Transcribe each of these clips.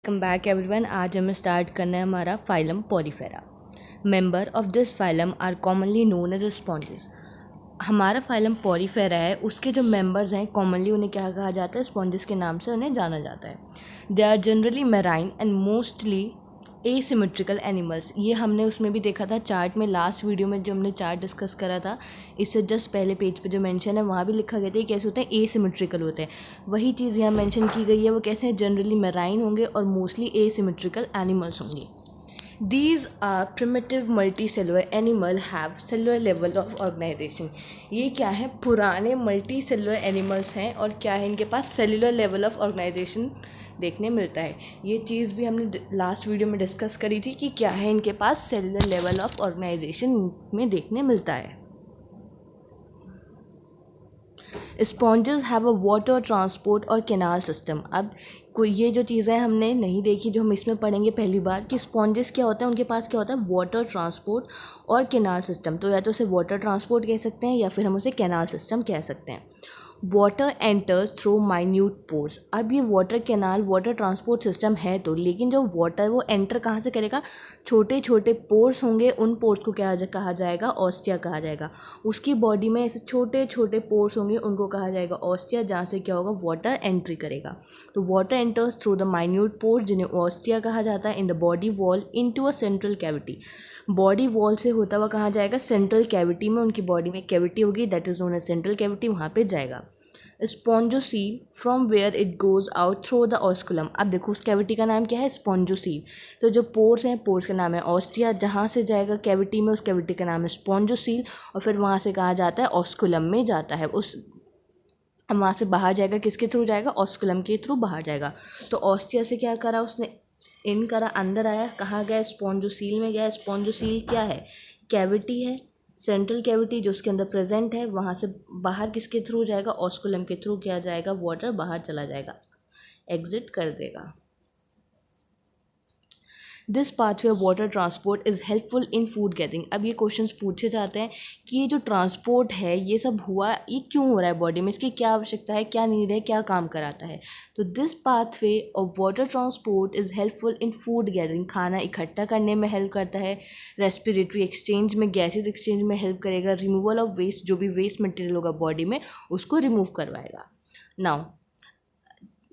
Welcome back everyone. आज हमें start करना है हमारा phylum Porifera. Member of this phylum are commonly known as sponges. हमारा फाइलम पॉलीफेरा है, उसके जो मेंबर्स हैं कॉमनली उन्हें क्या कहा जाता है, स्पॉन्जेस के नाम से उन्हें जाना जाता है। They are generally marine and mostly asymmetrical animals. ये हमने उसमें भी देखा था चार्ट में, लास्ट वीडियो में जो हमने चार्ट डिस्कस करा था, इससे जस्ट पहले पेज पे जो मेंशन है वहाँ भी लिखा गया था कैसे होते हैं, एसिमेट्रिकल होते हैं। वही चीज़ यहाँ मेंशन की गई है, वो कैसे हैं, जनरली मैराइन होंगे और मोस्टली एसिमेट्रिकल एनिमल्स होंगे। These are primitive multicellular animal have cellular level of organization। ये क्या है, पुराने मल्टी सेलुलर एनिमल्स हैं और क्या है, इनके पास सेलुलर लेवल ऑफ ऑर्गेनाइजेशन देखने मिलता है। ये चीज़ भी हमने लास्ट वीडियो में डिस्कस करी थी कि क्या है, इनके पास सेलुलर लेवल ऑफ ऑर्गेनाइजेशन में देखने मिलता है। Sponges have a water transport और कैनाल सिस्टम। अब कोई ये जो चीज़ें हमने नहीं देखी, जो हम इसमें पढ़ेंगे पहली बार, कि स्पॉन्जेस क्या होता है, उनके पास क्या होता है, वाटर ट्रांसपोर्ट और कैनाल सिस्टम। तो या तो उसे वाटर ट्रांसपोर्ट कह सकते हैं या फिर हम उसे कैनाल सिस्टम कह सकते हैं। Water enters through minute pores. अब ये water canal water transport system है तो, लेकिन जो वाटर वो एंटर कहाँ से करेगा, छोटे छोटे पोर्स होंगे, उन पोर्स को क्या कहा जाएगा, ऑस्टिया कहा जाएगा। उसकी बॉडी में ऐसे छोटे छोटे पोर्स होंगे, उनको कहा जाएगा ऑस्टिया, जहाँ से क्या होगा, वाटर एंट्री करेगा। तो water enters through the minute pores, जिन्हें ऑस्टिया कहा जाता है, in the body wall into a central cavity. Body wall से होता हुआ कहाँ जाएगा, सेंट्रल कैविटी में, उनकी बॉडी में कैविटी होगी, that is known as central cavity, वहाँ पे जाएगा। Spongocoel from where it goes out through the osculum. अब देखो उस कैविटी का नाम क्या है, स्पॉन्जोसील। तो जो पोर्स हैं, पोर्स का नाम है ऑस्टिया, जहाँ से जाएगा कैविटी में, उस कैविटी का नाम है स्पॉन्जोसील, और फिर वहाँ से कहाँ जाता है, ऑस्कुलम में जाता है। उस वहाँ से बाहर जाएगा, किसके थ्रू जाएगा, ऑस्कुलम के थ्रू बाहर जाएगा। तो ऑस्टिया से क्या करा उसने, इन करा, अंदर आया, कहाँ गया, स्पॉन्जोसील में गया। स्पॉन्जोसील क्या है, कैविटी है, सेंट्रल कैविटी जो उसके अंदर प्रेजेंट है। वहाँ से बाहर किसके थ्रू जाएगा, ऑस्कुलम के थ्रू क्या जाएगा, वाटर बाहर चला जाएगा, एग्जिट कर देगा। This pathway of water transport is helpful in food gathering. अब ये क्वेश्चंस पूछे जाते हैं कि ये जो ट्रांसपोर्ट है, ये सब हुआ, ये क्यों हो रहा है बॉडी में, इसकी क्या आवश्यकता है, क्या नीड है, क्या काम कराता है। तो this pathway of water transport is helpful in food gathering. खाना इकट्ठा करने में हेल्प करता है, रेस्पिरेटरी एक्सचेंज में, गैसेज एक्सचेंज में हेल्प करेगा, रिमूवल ऑफ वेस्ट, जो भी वेस्ट मटेरियल होगा बॉडी में उसको रिमूव करवाएगा। नाउ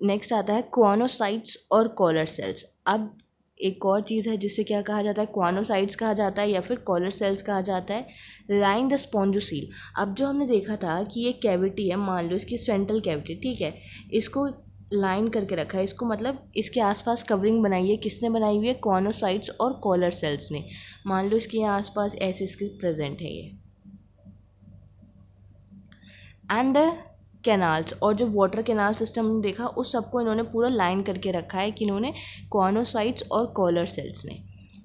नेक्स्ट आता है क्वानोसाइट्स और कॉलर सेल्स। अब एक और चीज़ है जिससे क्या कहा जाता है, क्वानोसाइट्स कहा जाता है या फिर कॉलर सेल्स कहा जाता है। Line the spongocoel. अब जो हमने देखा था कि ये कैविटी है, मान लो इसकी सेंट्रल कैविटी, ठीक है, इसको लाइन करके रखा है, इसको मतलब इसके आसपास कवरिंग बनाई है, किसने बनाई हुई है, क्वानोसाइट्स और कॉलर सेल्स ने। मान लो इसके आसपास ऐसे इसके प्रेजेंट है ये। एंड कैनाल्स, और जो वाटर कैनाल सिस्टम देखा उस सबको इन्होंने पूरा लाइन करके रखा है कि इन्होंने कॉनोसाइट्स और कॉलर सेल्स ने।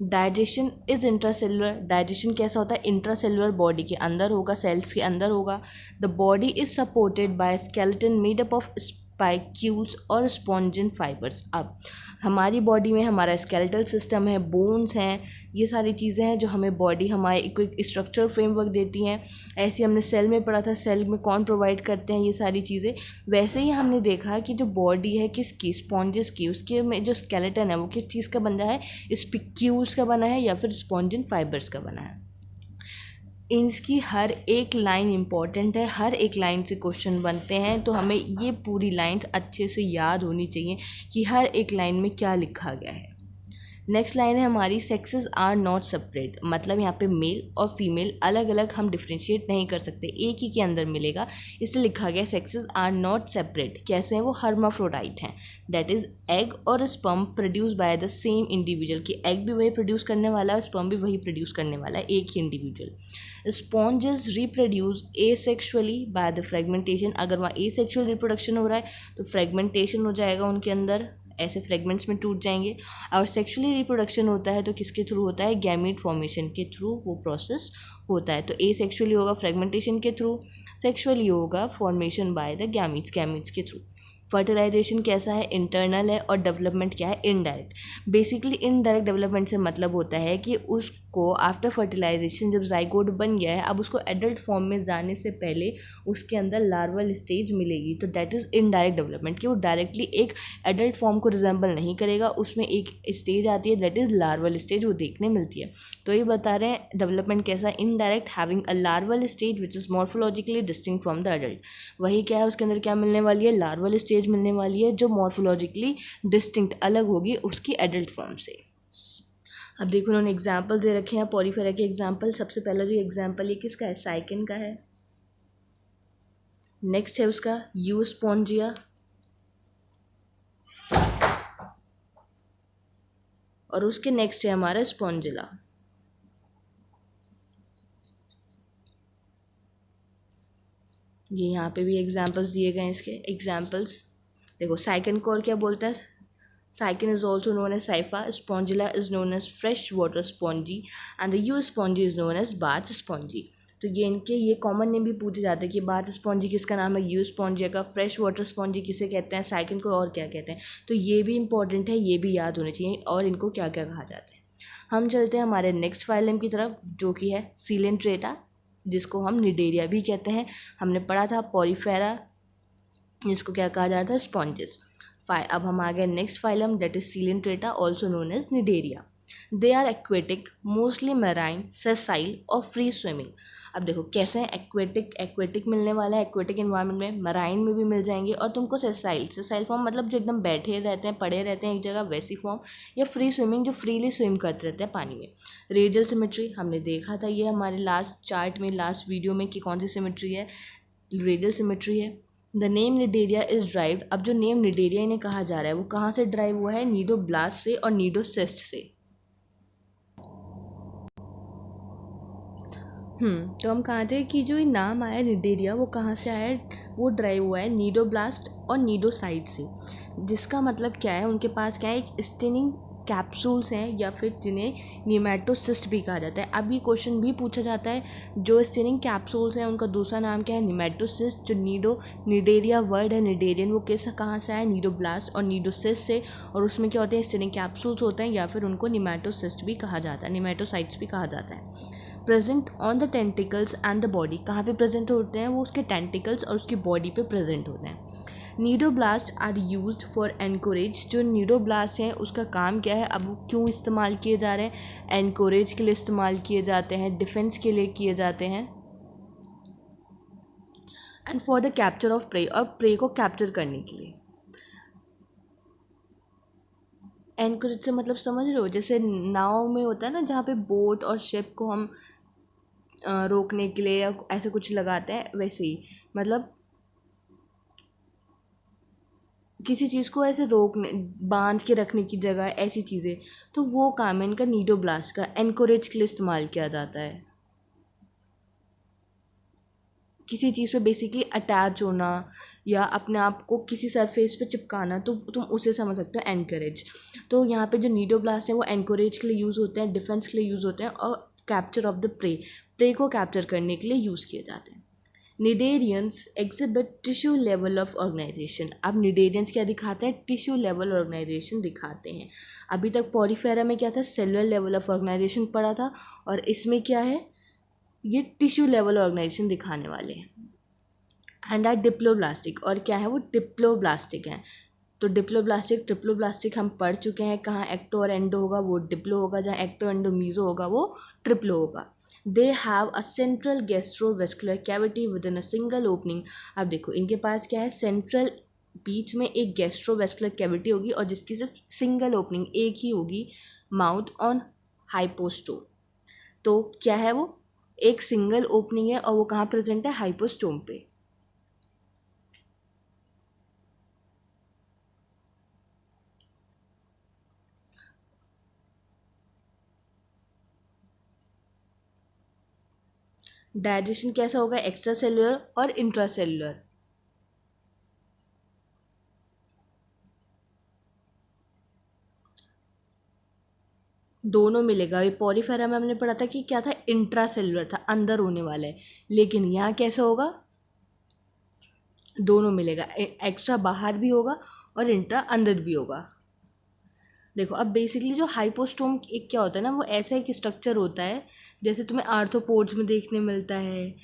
Digestion is intracellular. डाइजेशन कैसा होता है, इंट्रासेलुलर, बॉडी के अंदर होगा, सेल्स के अंदर होगा। The body is supported by skeleton made up of spicules और स्पॉन्जिन फाइबर्स। अब हमारी बॉडी में हमारा स्केलेटल सिस्टम है, बोन्स हैं, ये सारी चीज़ें हैं जो हमें बॉडी, हमारे एक स्ट्रक्चर फ्रेमवर्क देती हैं। ऐसे हमने सेल में पढ़ा था, सेल में कौन प्रोवाइड करते हैं ये सारी चीज़ें। वैसे ही हमने देखा कि जो बॉडी है किसकी, स्पॉन्जेस की, उसके में जो स्केलेटन है वो किस चीज़ का बना है, स्पिक्यूल्स का बना है या फिर स्पॉन्जिन फाइबर्स का बना है। इसकी हर एक लाइन इम्पॉर्टेंट है, हर एक लाइन से क्वेश्चन बनते हैं, तो हमें ये पूरी लाइन्स अच्छे से याद होनी चाहिए कि हर एक लाइन में क्या लिखा गया है। नेक्स्ट लाइन है हमारी, सेक्सेस आर नॉट सेपरेट। मतलब यहाँ पे मेल और फीमेल अलग अलग हम डिफ्रेंशिएट नहीं कर सकते, एक ही के अंदर मिलेगा, इसलिए लिखा गया सेक्सेस आर नॉट सेपरेट। कैसे हैं वो, हर्माफ्रोडाइट हैं, दैट इज़ एग और sperm produce by the same individual, कि एग भी वही प्रोड्यूस करने वाला है, स्पर्म भी वही प्रोड्यूस करने वाला है, एक ही individual. Sponges reproduce asexually by the fragmentation. अगर वहाँ एसेक्सुअल रिप्रोडक्शन हो रहा है तो फ्रेगमेंटेशन हो जाएगा उनके अंदर, ऐसे फ्रेगमेंट्स में टूट जाएंगे। और सेक्सुअली रिप्रोडक्शन होता है तो किसके थ्रू होता है, गैमीट फॉर्मेशन के थ्रू वो प्रोसेस होता है। तो एसेक्सुअली होगा फ्रेगमेंटेशन के थ्रू, सेक्सुअली होगा फॉर्मेशन बाय द गैमीट्स के थ्रू। फर्टिलाइजेशन कैसा है, इंटरनल है, और डेवलपमेंट क्या है, इनडायरेक्ट। बेसिकली इनडायरेक्ट डेवलपमेंट से मतलब होता है कि उसको आफ्टर फर्टिलाइजेशन जब जाइगोट बन गया है, अब उसको एडल्ट फॉर्म में जाने से पहले उसके अंदर लार्वल स्टेज मिलेगी, तो दैट इज़ इनडायरेक्ट डेवलपमेंट, कि वो डायरेक्टली एक एडल्ट फॉर्म को रिजेंबल नहीं करेगा, उसमें एक स्टेज आती है दैट इज़ लार्वल स्टेज, वो देखने मिलती है। तो ये बता रहे हैं डेवलपमेंट कैसा, indirect, having a larval stage which is morphologically distinct from the adult. वही क्या है, उसके अंदर क्या मिलने वाली है, लार्वल स्टेज मिलने वाली है, जो मॉर्फोलॉजिकली डिस्टिंक्ट, अलग होगी उसकी एडल्ट फॉर्म से। अब देखो उन्होंने एग्जाम्पल दे रखे हैं पॉरीफेरा के एग्जाम्पल। सबसे पहला जो एग्जाम्पल ये किसका है, साइकिन का है। नेक्स्ट है उसका यूस्पोंजिया, और उसके नेक्स्ट है हमारा स्पॉन्जिला। ये यहाँ पे भी एग्जाम्पल्स दिए गए हैं इसके एग्जाम्पल्स। देखो साइकिन को और क्या बोलता है, sycon is also known as scypha, spongilla is known as fresh water sponge, and the euspongia is known as bath sponge. तो ये इनके ये कॉमन नेम भी पूछे जाते हैं कि बाथ स्पॉन्जी किसका नाम है, यू स्पॉन्जिया का, फ्रेश वाटर स्पॉन्जी किसे कहते हैं, साइकिन को और क्या कहते हैं। तो ये भी इंपॉर्टेंट है, ये भी याद होने चाहिए, और इनको क्या क्या कहा जाता है। हम चलते हैं हमारे नेक्स्ट फाइलम की तरफ, जो कि है सीलेंट्रेटा, जिसको हम निडेरिया भी कहते हैं। हमने पढ़ा था पॉरीफेरा, जिसको क्या कहा जाता है, स्पॉन्जेस। अब हम आ गए next phylum that is Coelenterata, also known as Cnidaria. They are aquatic, mostly marine, sessile और फ्री स्विमिंग। अब देखो कैसे हैं, एक्वेटिक मिलने वाला है एक्वेटिक इन्वायरमेंट में, मराइन में भी मिल जाएंगे, और तुमको सेसाइल फॉर्म मतलब जो एकदम बैठे रहते हैं, पड़े रहते हैं एक जगह, वैसी फॉर्म, या फ्री स्विमिंग जो फ्रीली स्विम करते रहते हैं पानी में। रेडियल सिमेट्री हमने देखा था, ये हमारे लास्ट चार्ट में, लास्ट वीडियो में, कि कौन सी सिमेट्री है, रेडियल सिमेट्री है। The name Cnidaria is derived, अब जो नेम निडेरिया इन्हें कहा जा रहा है वो कहाँ से ड्राइव हुआ है, नीडोब्लास्ट से और नीडोसिस्ट से। तो हम कहा थे कि जो ये नाम आया निडेरिया वो कहाँ से आया है, वो ड्राइव हुआ है नीडोब्लास्ट और नीडोसाइट से, जिसका मतलब क्या है, उनके पास क्या है, एक स्टिनिंग कैप्सूल्स हैं, या फिर जिन्हें निमेटोसिस्ट भी कहा जाता है। अब ये क्वेश्चन भी पूछा जाता है, जो स्टिनिंग कैप्सूल्स हैं उनका दूसरा नाम क्या है, निमेटोसिस्ट। जो निडेरिया वर्ड है, निडेरियन, वो कैसा कहाँ से आया, नीडोब्लास्ट और नीडोसिस्ट से, और उसमें क्या होते हैं, स्टिनिंग कैप्सूल्स होते हैं, या फिर उनको निमेटोसिस्ट भी कहा जाता है, निमेटोसाइट्स भी कहा जाता है। Present on the tentacles and the body, कहाँ पे प्रेजेंट होते हैं, वो उसके टेंटिकल्स और उसकी बॉडी पे प्रेजेंट होते हैं। Cnidoblast are used for Anchorage, जो नीडोब्लास्ट हैं उसका काम क्या है, अब वो क्यों इस्तेमाल किए जा रहे हैं, एनकोरेज के लिए इस्तेमाल किए जाते हैं, डिफेंस के लिए किए जाते हैं, and for the capture of prey, और प्रे को कैप्चर करने के लिए। एनकोरेज से मतलब समझ रहे हो, जैसे नाव में होता है ना, जहाँ पे बोट और शिप को हम रोकने के लिए या ऐसे कुछ लगाते हैं, वैसे ही मतलब किसी चीज़ को ऐसे रोकने, बांध के रखने की जगह, ऐसी चीज़ें, तो वो काम है इनका नीडोब्लास्ट का, एनकोरेज के लिए इस्तेमाल किया जाता है। किसी चीज़ पे बेसिकली अटैच होना या अपने आप को किसी सरफेस पे चिपकाना, तो तुम उसे समझ सकते हो एनकरेज। तो यहाँ पे जो नीडोब्लास्ट है वो एनकोरेज के लिए यूज़ होते हैं, डिफेंस के लिए यूज़ होते हैं, और कैप्चर ऑफ द प्रे को कैप्चर करने के लिए यूज़ किए जाते हैं। Cnidarians exhibit tissue level of organisation, अब निडेरियंस क्या दिखाते हैं, टिश्यू लेवल ऑर्गेनाइजेशन दिखाते हैं। अभी तक पॉरीफेरा में क्या था, सेलुलर लेवल ऑफ ऑर्गेनाइजेशन पढ़ा था, और इसमें क्या है, ये टिश्यू लेवल ऑर्गेनाइजेशन दिखाने वाले हैं। एंड आर डिप्लोब्लास्टिक, और क्या है वो, डिप्लोब्लास्टिक है। तो डिप्लोब्लास्टिक ट्रिप्लोब्लास्टिक हम पढ़ चुके हैं, कहाँ एक्टो और एंडो होगा वो डिप्लो होगा, जहाँ एक्टो एंडो मीजो होगा वो ट्रिप्लो होगा। They have a central gastrovascular cavity with in a single opening. अब देखो इनके पास क्या है, सेंट्रल बीच में एक गैस्ट्रोवेस्कुलर कैविटी होगी, और जिसकी सिर्फ सिंगल ओपनिंग एक ही होगी, माउथ ऑन हाइपोस्टोम। तो क्या है वो, एक सिंगल ओपनिंग है, और वो कहाँ प्रेजेंट है, हाइपोस्टोम पे। डाइजेशन कैसा होगा, एक्स्ट्रा सेलुलर और इंट्रा सेलुलर। दोनों मिलेगा। ये पॉरीफेरा में हमने पढ़ा था कि क्या था, इंट्रा सेलुलर था, अंदर होने वाला है, लेकिन यहाँ कैसा होगा, दोनों मिलेगा, एक्स्ट्रा बाहर भी होगा और इंट्रा अंदर भी होगा। देखो अब बेसिकली जो हाइपोस्टोम एक क्या होता है ना, वो ऐसा एक स्ट्रक्चर होता है जैसे तुम्हें आर्थ्रोपोड्स में देखने मिलता है,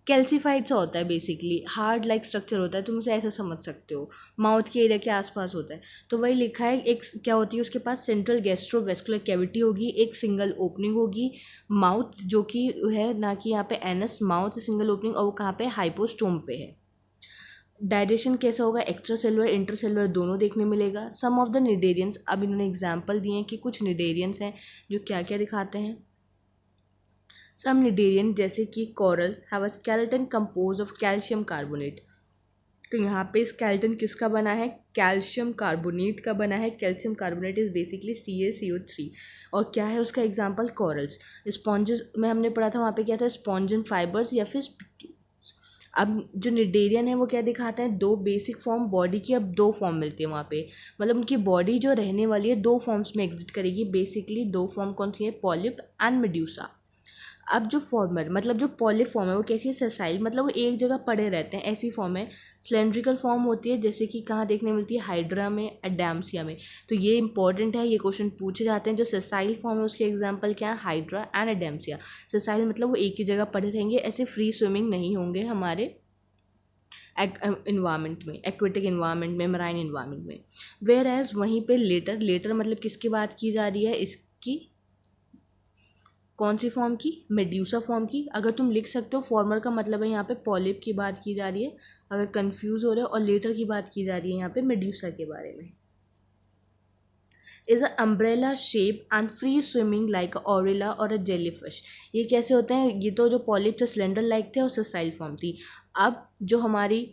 कैल्सीफाइड सा होता है, बेसिकली हार्ड लाइक स्ट्रक्चर होता है, तुम उसे ऐसा समझ सकते हो, माउथ के एरिया के आसपास होता है। तो वही लिखा है, एक क्या होती है उसके पास सेंट्रल गैस्ट्रोवेस्कुलर कैविटी होगी, एक सिंगल ओपनिंग होगी, माउथ जो कि है ना कि यहाँ पे एनस, माउथ सिंगल ओपनिंग, और वो कहाँ पे हाइपोस्टोम पे है। डाइजेशन कैसा होगा, एक्स्ट्रा सेलुलर इंटर सेलुलर दोनों देखने मिलेगा। सम ऑफ द निडेरियंस, अब इन्होंने एग्जाम्पल दिए हैं कि कुछ निडेरियंस हैं जो क्या क्या दिखाते हैं। सम निडेरियन जैसे कि corals have a skeleton compose of calcium carbonate. तो यहाँ पे स्केलेटन किसका बना है, कैल्शियम कार्बोनेट का बना है। Calcium carbonate is basically CaCO3। और क्या है उसका एग्जाम्पल, कोरल्स। स्पॉन्जेस में हमने पढ़ा था, वहाँ पे क्या था, स्पॉन्जन फाइबर्स या फिर अब जो निडेरियन है वो क्या दिखाता है, दो बेसिक फॉर्म बॉडी की, अब दो फॉर्म मिलती है वहाँ पे, मतलब उनकी बॉडी जो रहने वाली है दो फॉर्म्स में एग्जिट करेगी। बेसिकली दो फॉर्म कौन सी है, पॉलिप एंड मेड्यूसा। अब जो फॉर्मर मतलब जो पॉलिप फॉर्म है वो कैसी है, सेसाइल, मतलब वो एक जगह पड़े रहते हैं, ऐसी फॉर्म है। सिलेंड्रिकल फॉर्म होती है जैसे कि कहाँ देखने मिलती है, हाइड्रा में, एडैम्सिया में। तो ये इंपॉर्टेंट है, ये क्वेश्चन पूछे जाते हैं। जो सेसाइल फॉर्म है उसके एग्जाम्पल क्या है, हाइड्रा एंड एडैम्सिया। सेसाइल मतलब वो एक ही जगह पड़े रहेंगे, ऐसे फ्री स्विमिंग नहीं होंगे हमारे इन्वायरमेंट में, एक्वेटिक इन्वायरमेंट में, मराइन इन्वायरमेंट में। वेयर एज वहीं पे लेटर, लेटर मतलब किसकी बात की जा रही है, इसकी कौन सी फॉर्म की, मेड्यूसा फॉर्म की। अगर तुम लिख सकते हो फॉर्मर का मतलब है यहाँ पे पॉलिप की बात की जा रही है, अगर कंफ्यूज हो रहे हो, और लेटर की बात की जा रही है यहाँ पे मेड्यूसा के बारे में। Is a umbrella shape and free swimming like a aurelia और अ जेलीफिश। ये कैसे होते हैं, ये तो जो पॉलिप थे सिलेंडर लाइक थे और ससाइल फॉर्म थी। अब जो हमारी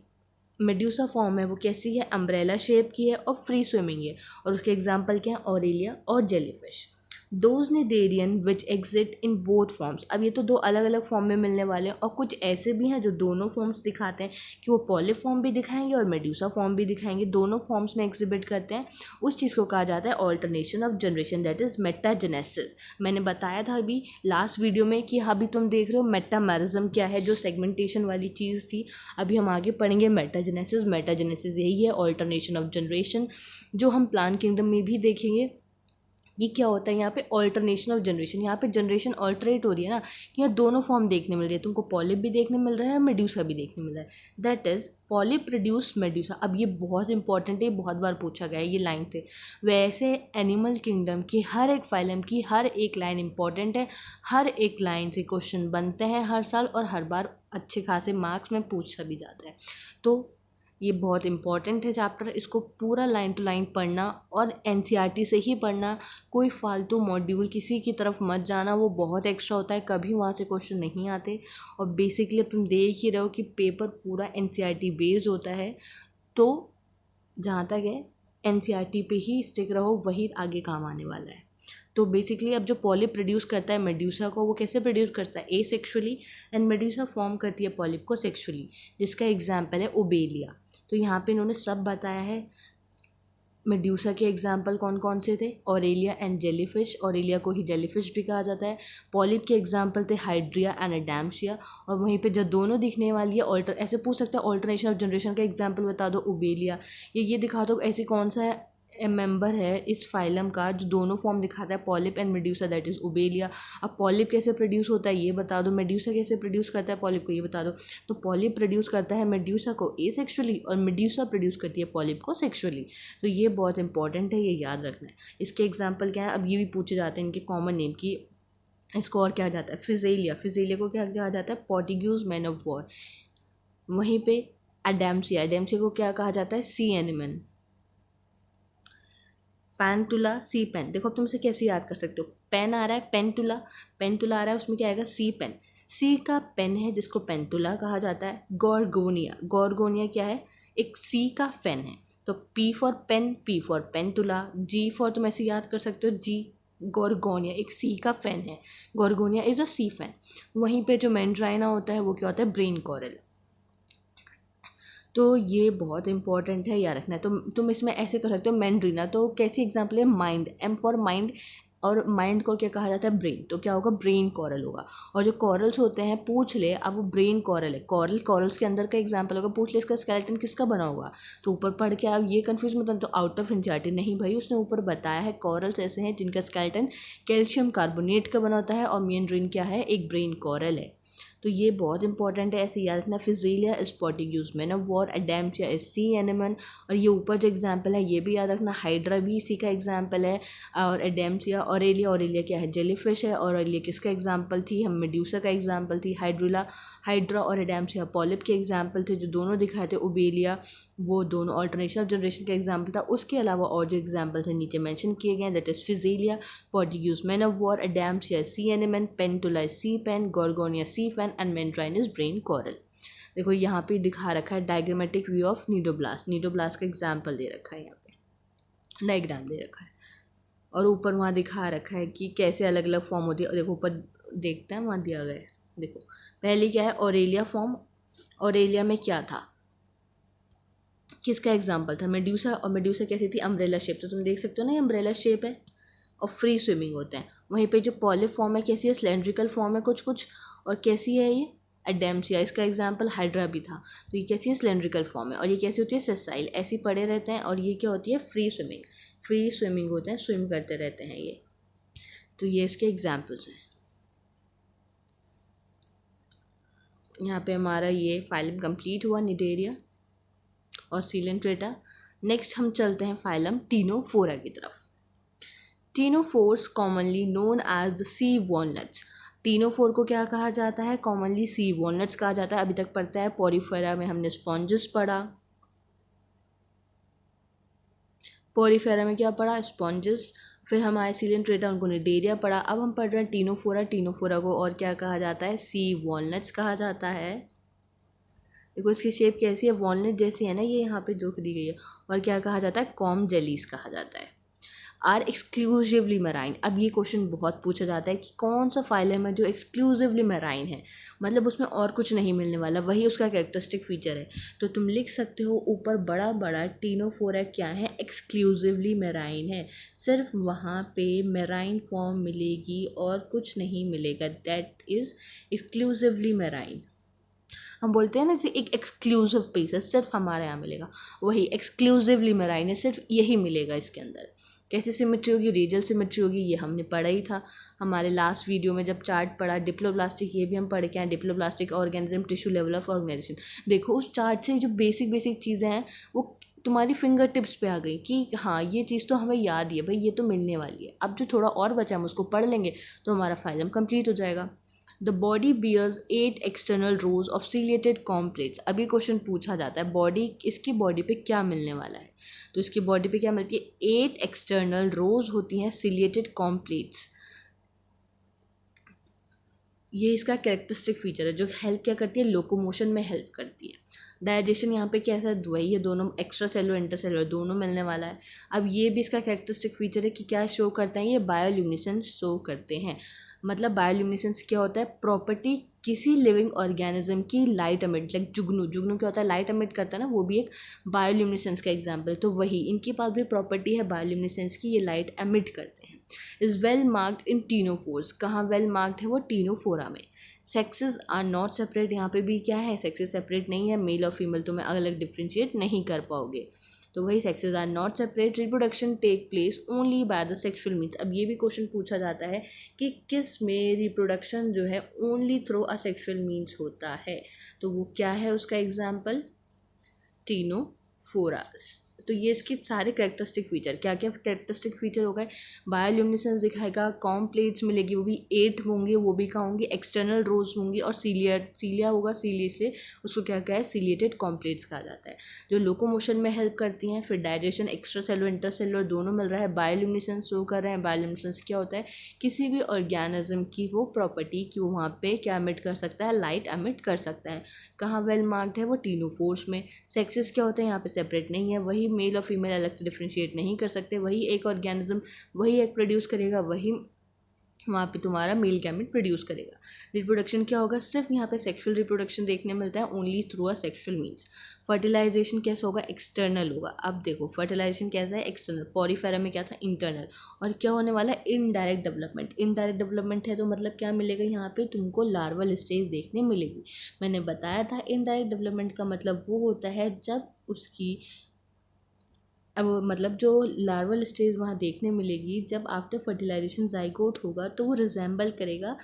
मेड्यूसा फॉर्म है वो कैसी है, अम्ब्रेला शेप की है और फ्री स्विमिंग है, और उसके एग्जाम्पल क्या है, ऑरेलिया और jellyfish. Those cnidarian which exit in both forms. अब ये तो दो अलग अलग फॉर्म में मिलने वाले हैं, और कुछ ऐसे भी हैं जो दोनों फॉर्म्स दिखाते हैं, कि वो पॉलिप फॉर्म भी दिखाएंगे और मेड्यूसा फॉर्म भी दिखाएंगे, दोनों फॉर्म्स में एग्जिबिट करते हैं। उस चीज़ को कहा जाता है alternation of generation, that is metagenesis. मैंने बताया था अभी लास्ट वीडियो में कि अभी तुम देख रहे हो मेटामेरिज्म क्या है, जो सेगमेंटेशन वाली चीज़ थी। अभी हम आगे पढ़ेंगे मेटाजेनेसिस। मेटाजेनेसिस यही है, ऑल्टरनेशन ऑफ जनरेशन, जो हम प्लांट किंगडम में भी देखेंगे। ये क्या होता है, यहाँ पे ऑल्टरनेशन ऑफ जनरेशन, यहाँ पे जनरेशन ऑल्टरेट हो रही है ना, कि यहाँ दोनों फॉर्म देखने मिल रही है तुमको, पॉलिप भी देखने मिल रहा है, मेड्यूसा भी देखने मिल रहा है, that is polyp produce medusa. अब ये बहुत इंपॉर्टेंट है, ये बहुत बार पूछा गया है ये लाइन से। वैसे एनिमल किंगडम की हर एक फाइलम की हर एक लाइन इंपॉर्टेंट है, हर एक लाइन से क्वेश्चन बनते हैं हर साल, और हर बार अच्छे खासे मार्क्स में पूछा भी जाता है। तो ये बहुत इंपॉर्टेंट है चैप्टर, इसको पूरा लाइन टू लाइन पढ़ना, और NCERT से ही पढ़ना। कोई फालतू मॉड्यूल किसी की तरफ मत जाना, वो बहुत एक्स्ट्रा होता है, कभी वहाँ से क्वेश्चन नहीं आते। और बेसिकली अब तुम देख ही रहे हो कि पेपर पूरा NCERT बेस्ड होता है, तो जहाँ तक है NCERT पे ही स्टिक रहो, वही आगे काम आने वाला है। तो बेसिकली अब जो पॉलिप प्रोड्यूस करता है मेड्यूसा को, वो कैसे प्रोड्यूस करता है, एसेक्सुअली, एंड मेड्यूसा फॉर्म करती है पॉलिप को सेक्सुअली, जिसका एग्जाम्पल है ओबेलिया। तो यहाँ पे इन्होंने सब बताया है। मेड्यूसा के एग्जाम्पल कौन कौन से थे, ऑरेलिया एंड जेलीफिश, ऑरेलिया को ही जेलीफिश भी कहा जाता है। पॉलिप के एग्जाम्पल थे हाइड्रिया एंड एडैम्सिया। और वहीं पे जो दोनों दिखने वाली है ऐसे पूछ सकते हैं, ऑल्टरनेशन ऑफ जनरेशन का एग्जाम्पल बता दो, ओबेलिया। ये दिखा दो ऐसी कौन सा मेंबर है इस फाइलम का जो दोनों फॉर्म दिखाता है, polyp and medusa, that is Obelia. अब पॉलिप कैसे प्रोड्यूस होता है ये बता दो, मेड्यूसा कैसे प्रोड्यूस करता है पॉलिप को ये बता दो। तो पॉलिप प्रोड्यूस करता है मेड्यूसा को एसेक्सुअली, और मेड्यूसा प्रोड्यूस करती है पॉलिप को सेक्सुअली। तो ये बहुत इंपॉर्टेंट है, ये याद रखना है। इसके एग्जाम्पल क्या है, अब ये भी पूछे जाते हैं इनके कॉमन नेम की। इसको और क्या जाता है, फिजेलिया, फिजेलिया को क्या कहा जाता है, पोर्टिग्यूज मैन ऑफ वॉर। वहीं पे एडैम्सिया, एडैम्सिया को क्या कहा जाता है, सी एनिमन। पैंटुला, सी पेन। देखो अब तुम इसे कैसे याद कर सकते हो, पेन आ रहा है, पेंटुला, पेंटुला आ रहा है, उसमें क्या आएगा, सी पेन। सी का पेन है जिसको पेंटुला कहा जाता है। गॉर्गोनिया, गॉर्गोनिया क्या है, एक सी का फेन है। तो P for pen, P for pennatula, G for तुम ऐसे याद कर सकते हो, जी गॉर्गोनिया, एक सी का फेन है, गॉर्गोनिया इज अ सी फेन। वहीं पे जो मेंड्राइना होता है वो क्या होता है, ब्रेन कॉरल। तो ये बहुत इंपॉर्टेंट है, याद रखना है। तो तुम इसमें ऐसे कर सकते हो, मैंड्रीना तो कैसी एग्जाम्पल है, माइंड, एम फॉर माइंड, और माइंड को क्या कहा जाता है, ब्रेन, तो क्या होगा, ब्रेन कॉरल होगा। और जो कॉरल्स होते हैं, पूछ ले अब वो ब्रेन कॉरल है, कॉरल्स के अंदर का एग्जाम्पल होगा, पूछ ले इसका स्केलेटन किसका बना होगा, तो ऊपर पढ़ के आप ये कन्फ्यूज मत, तो आउट ऑफ एनसीईआरटी नहीं भाई, उसने ऊपर बताया है कॉरल्स ऐसे हैं जिनका स्केलेटन कैल्शियम कार्बोनेट का बना होता है और मेन ब्रेन क्या है, एक ब्रेन कॉरल है। तो ये बहुत इंपॉर्टेंट है, ऐसे याद रखना। Physalia Portuguese, man of war, adamsia is sea animal, और ये ऊपर जो एग्जाम्पल है ये भी याद रखना, हाइड्रा भी इसी का एग्जाम्पल है, और एडेम्सिया, ऑरेलिया क्या है, जेलीफिश है, और ऑरेलिया किसका एग्जाम्पल थी, हम मेड्यूसा का एग्जाम्पल थी, हाइड्रा और एडेम्सिया पॉलिप के एग्जाम्पल थे, जो दोनों दिखाए थे, ओबेलिया वो दोनों ऑल्टरनेशन ऑफ जनरेशन का एग्जाम्पल था। उसके अलावा और जो एग्जाम्पल थे नीचे मेंशन किए गए, that is physalia, Portuguese man of war, adamsia sea anemone, pennatula sea pen, gorgonia sea fan and meandrina is brain coral. देखो यहाँ पे दिखा रखा है डायग्रामेटिक व्यू ऑफ नीडोब्लास्ट का एग्जाम्पल दे रखा है, यहाँ पे डायग्राम दे रखा है, और ऊपर वहाँ दिखा रखा है कि कैसे अलग अलग फॉर्म होती है। और देखो ऊपर देखते हैं, वहाँ दिया गया है, देखो पहले क्या है, ऑरेलिया फॉर्म, ऑरेलिया में क्या था, किसका एग्जाम्पल था, मेड्यूसा, और मेड्यूसा कैसी थी, अम्ब्रेला शेप, तो तुम देख सकते हो ना ये अम्ब्रेला शेप है, और फ्री स्विमिंग होते हैं। वहीं पे जो पॉलिप फॉर्म है कैसी है, सिलेंड्रिकल फॉर्म है कुछ कुछ, और कैसी है ये, एडेम्सिया, इसका एग्जाम्पल हाइड्रा भी था, तो ये कैसी है, सिलेंड्रिकल फॉर्म है, और ये कैसी होती है, सेसाइल, ऐसी पड़े रहते हैं, और ये क्या होती है, फ्री स्विमिंग होते हैं, स्विम करते रहते हैं ये। तो ये इसके एग्जाम्पल्स हैं। यहाँ पे हमारा ये फाइलम कंप्लीट हुआ, निडेरिया और सीलेंट्रेटा। नेक्स्ट हम चलते हैं फाइलम टीनोफोरा की तरफ। Ctenophores commonly known as the sea walnuts, ctenophore को क्या कहा जाता है, कॉमनली सी वॉलनट्स कहा जाता है। अभी तक पढ़ता है, पोरीफेरा में हमने स्पॉन्जेस पढ़ा, पोरीफेरा में क्या पढ़ा, स्पॉन्जेस, फिर हम आए सीलेंट्रेटा, उनको निडेरिया पढ़ा। अब हम पढ़ रहे हैं टीनोफोरा, टीनोफोरा को और क्या कहा जाता है, सी वॉलनट्स कहा जाता है। देखो इसकी शेप कैसी है, वॉलनट जैसी है ना, ये यहाँ पे जो दी गई है, और क्या कहा जाता है, कॉम जेलीस कहा जाता है। आर एक्सक्लूसिवली मराइन, अब ये क्वेश्चन बहुत पूछा जाता है कि कौन सा फाइलम है जो एक्सक्लूसिवली मराइन है, मतलब उसमें और कुछ नहीं मिलने वाला, वही उसका कैरेक्टरिस्टिक फीचर है। तो तुम लिख सकते हो ऊपर बड़ा बड़ा, टीनोफोरा क्या है, एक्सक्लूसिवली मराइन है, सिर्फ वहाँ पे मराइन फॉर्म मिलेगी और कुछ नहीं मिलेगा, दैट इज़ एक्सक्लूसिवली मराइन। हम बोलते हैं ना जैसे एक एक्सक्लूसिव पीस है, सिर्फ हमारे यहाँ मिलेगा, वही एक्सक्लूसिवली मराइन है, सिर्फ यही मिलेगा इसके अंदर। कैसे सिमेट्री होगी, रेडियल सिमेट्री होगी, ये हमने पढ़ा ही था हमारे लास्ट वीडियो में जब चार्ट पढ़ा। डिप्लोब्लास्टिक, ये भी हम पढ़ के आए, diploblastic organism, tissue level of organisation. देखो उस चार्ट से जो बेसिक चीज़ें हैं वो तुम्हारी फिंगर टिप्स पे आ गई कि हाँ ये चीज़ तो हमें याद ही है भाई, ये तो मिलने वाली है। अब जो थोड़ा और बचा हम उसको पढ़ लेंगे तो हमारा फाइलम कंप्लीट हो जाएगा। The body bears 8 external rows of ciliated comb plates. अभी क्वेश्चन पूछा जाता है बॉडी, इसकी बॉडी पे क्या मिलने वाला है, तो इसकी बॉडी पे क्या मिलती है, 8 एक्सटर्नल रोज होती हैं सीलिएटेड कॉम्प्लेट्स। ये इसका कैरेक्टरिस्टिक फीचर है जो हेल्प क्या करती है, लोकोमोशन में हेल्प करती है। डाइजेशन यहाँ पे कैसा है, वही है, दोनों एक्स्ट्रा सेलुलर इंटरसेलुलर दोनों मिलने वाला है। अब ये भी इसका कैरेक्टरिस्टिक फीचर है कि क्या शो करते हैं, ये बायोल्यूमिनेसेंस शो करते हैं। मतलब बायोल्यूमिनेसेंस क्या होता है, प्रॉपर्टी किसी लिविंग ऑर्गेनिज्म की लाइट एमिट, लाइक जुगनू क्या होता है, लाइट एमिट करता है ना, वो भी एक बायोल्यूमिनेसेंस का एग्जाम्पल। तो वही इनके पास भी प्रॉपर्टी है बायोल्यूमिनेसेंस की, ये लाइट एमिट करते हैं। Is well marked in ctenophores, कहाँ वेल मार्क्ड है वो, टीनोफोरा में। सेक्सेस आर नॉट सेपरेट, यहाँ पे भी क्या है, सेक्सेस सेपरेट नहीं है, मेल और फीमेल तुम्हें अलग अलग डिफ्रेंशिएट नहीं कर पाओगे, तो वही sexes are not separate. Reproduction take place only by the sexual means. अब ये भी क्वेश्चन पूछा जाता है कि किस में रिप्रोडक्शन जो है only through asexual means होता है, तो वो क्या है उसका एग्जाम्पल, टीनोफोरास। तो ये इसके सारे कैरेक्टरिस्टिक फीचर, क्या क्या कैरेक्टरिस्टिक फीचर हो गए, बायोल्यूमिनेसेंस दिखाएगा, कॉम्प्लेट्स मिलेगी वो भी 8 होंगे, वो भी कहाँ होंगी, एक्सटर्नल रोज होंगी, और सीलिया होगा, सीलिया इसलिए उसको क्या कहा है, सीलिएटेड कॉम्प्लेट्स कहा जाता है, जो लोकोमोशन में हेल्प करती हैं। फिर डाइजेशन, एक्स्ट्रा सेलुलर इंटरसेलुलर दोनों मिल रहा है, बायोल्यूमिनेसेंस शो कर रहे हैं। बायोल्यूमिनेसेंस क्या होता है, किसी भी ऑर्गेनिज्म की वो प्रॉपर्टी कि वो वहाँ पे क्या एमिट कर सकता है, लाइट एमिट कर सकता है। कहाँ वेल मार्क्ड है वो, टीनोफोर्स में। सेक्सेस क्या होते हैं, यहाँ पे सेपरेट नहीं है, वही मेल और फीमेल अलग से डिफ्रेंशिएट नहीं कर सकते, वही एक ऑर्गेनिज्म वही एक प्रोड्यूस करेगा, वही वहाँ पे तुम्हारा मेल गैमेट प्रोड्यूस करेगा। रिप्रोडक्शन क्या होगा, सिर्फ यहाँ पे सेक्सुअल रिप्रोडक्शन देखने मिलता है, only through asexual means. Fertilisation कैसा होगा, एक्सटर्नल होगा। अब देखो फर्टिलाइजेशन कैसा है, एक्सटर्नल। पॉरीफेरा में क्या था, इंटरनल। और क्या होने वाला है, इनडायरेक्ट डेवलपमेंट। इनडायरेक्ट डेवलपमेंट है तो मतलब क्या मिलेगा यहाँ पे, तुमको लार्वल स्टेज देखने मिलेगी। मैंने बताया था इनडायरेक्ट डेवलपमेंट का मतलब वो होता है जब उसकी, अब मतलब जो लार्वल स्टेज वहाँ देखने मिलेगी जब आफ्टर फर्टिलाइजेशन जाइगोट होगा, तो वो रिजेंबल करेगा,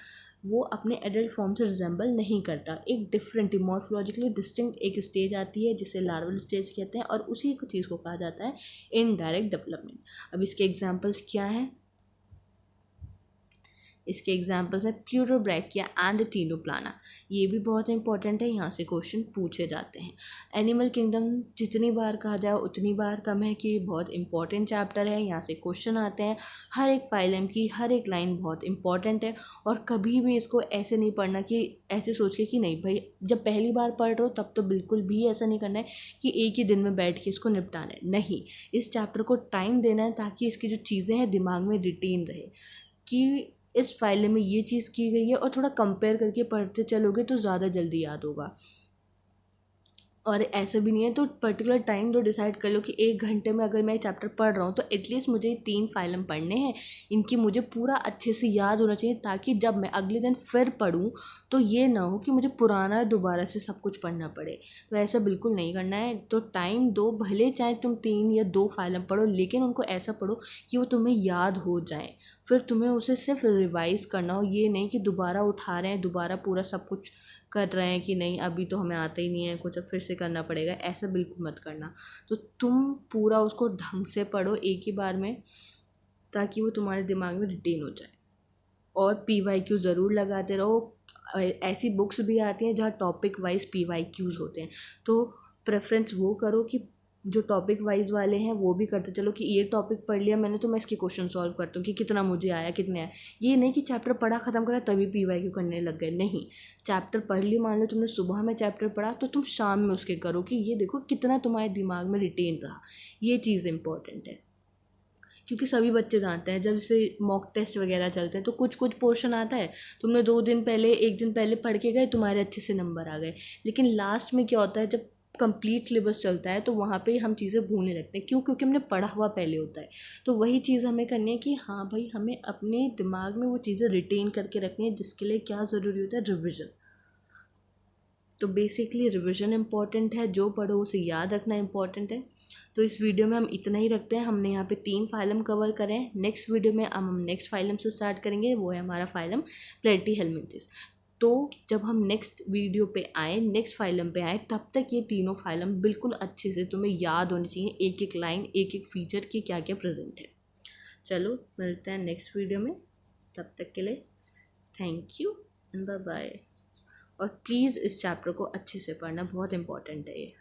वो अपने एडल्ट फॉर्म से रिजेंबल नहीं करता। एक डिफरेंट मॉर्फोलॉजिकली डिस्टिंक्ट एक स्टेज आती है जिसे लार्वल स्टेज कहते हैं, और उसी को चीज़ को कहा जाता है इनडायरेक्ट डेवलपमेंट। अब इसके एग्जांपल्स क्या हैं, इसके एग्जाम्पल्स हैं प्लूरोब्रैकिया एंड टीनोप्लाना। ये भी बहुत इंपॉर्टेंट है, यहाँ से क्वेश्चन पूछे जाते हैं। एनिमल किंगडम जितनी बार कहा जाए उतनी बार कम है कि बहुत इंपॉर्टेंट चैप्टर है, यहाँ से क्वेश्चन आते हैं। हर एक फाइलम की हर एक लाइन बहुत इंपॉर्टेंट है, और कभी भी इसको ऐसे नहीं पढ़ना कि ऐसे सोच के कि नहीं भाई जब पहली बार पढ़ रहे हो तब तो बिल्कुल भी ऐसा नहीं करना है कि एक ही दिन में बैठ के इसको निपटाना है। नहीं, इस चैप्टर को टाइम देना है ताकि इसकी जो चीज़ें हैं दिमाग में रिटेन रहे कि इस फाइल में ये चीज़ की गई है, और थोड़ा कंपेयर करके पढ़ते चलोगे तो ज़्यादा जल्दी याद होगा। और ऐसा भी नहीं है तो पर्टिकुलर टाइम तो डिसाइड कर लो कि 1 घंटे में अगर मैं चैप्टर पढ़ रहा हूँ तो एटलीस्ट मुझे 3 फाइलम पढ़ने हैं, इनकी मुझे पूरा अच्छे से याद होना चाहिए, ताकि जब मैं अगले दिन फिर पढूँ तो ये ना हो कि मुझे पुराना दोबारा से सब कुछ पढ़ना पड़े। तो ऐसा बिल्कुल नहीं करना है। तो टाइम दो, भले चाहे तुम 3 या 2 फाइलम पढ़ो, लेकिन उनको ऐसा पढ़ो कि वो तुम्हें याद हो जाए। फिर तुम्हें उसे सिर्फ रिवाइज करना हो, ये नहीं कि दोबारा उठा रहे हैं, दोबारा पूरा सब कुछ कर रहे हैं कि नहीं अभी तो हमें आता ही नहीं है कुछ, अब फिर से करना पड़ेगा। ऐसा बिल्कुल मत करना। तो तुम पूरा उसको ढंग से पढ़ो एक ही बार में, ताकि वो तुम्हारे दिमाग में रिटेन हो जाए। और PYQ ज़रूर लगाते रहो। ऐसी बुक्स भी आती हैं जहाँ टॉपिक वाइज PYQs होते हैं, तो प्रेफरेंस वो करो कि जो टॉपिक वाइज वाले हैं वो भी करते चलो कि ये टॉपिक पढ़ लिया मैंने तो मैं इसके क्वेश्चन सॉल्व करता हूँ कि कितना मुझे आया कितने आया। ये नहीं कि चैप्टर पढ़ा ख़त्म करा तभी PYQ करने लग गए, नहीं। चैप्टर पढ़ लिया, मान लो तुमने सुबह में चैप्टर पढ़ा तो तुम शाम में उसके करो कि ये देखो कितना तुम्हारे दिमाग में रिटेन रहा। ये चीज़ इंपॉर्टेंट है, क्योंकि सभी बच्चे जानते हैं जब जैसे मॉक टेस्ट वगैरह चलते हैं तो कुछ कुछ पोर्शन आता है, तुमने 2 दिन पहले 1 दिन पहले पढ़ के गए, तुम्हारे अच्छे से नंबर आ गए, लेकिन लास्ट में क्या होता है जब कंप्लीट सिलेबस चलता है तो वहाँ पे हम चीज़ें भूलने लगते हैं। क्यों? क्योंकि हमने पढ़ा हुआ पहले होता है। तो वही चीज़ हमें करनी है कि हाँ भाई हमें अपने दिमाग में वो चीज़ें रिटेन करके रखनी है, जिसके लिए क्या ज़रूरी होता है, रिविज़न। तो बेसिकली रिवीजन इम्पॉर्टेंट है, जो पढ़ो उसे याद रखना इम्पॉर्टेंट है। तो इस वीडियो में हम इतना ही रखते हैं। हमने यहाँ पे 3 फाइलम कवर करें। नेक्स्ट वीडियो में हम नेक्स्ट फाइलम से स्टार्ट करेंगे, वो है हमारा फाइलम प्लेटीहेल्मिंथेस। तो जब हम नेक्स्ट वीडियो पे आए, नेक्स्ट फाइलम पे आए, तब तक ये तीनों फाइलम बिल्कुल अच्छे से तुम्हें याद होनी चाहिए, एक एक लाइन एक एक फीचर की क्या क्या प्रेजेंट है। चलो मिलते हैं नेक्स्ट वीडियो में, तब तक के लिए thank you and bye bye. और प्लीज़ इस चैप्टर को अच्छे से पढ़ना, बहुत इंपॉर्टेंट है ये।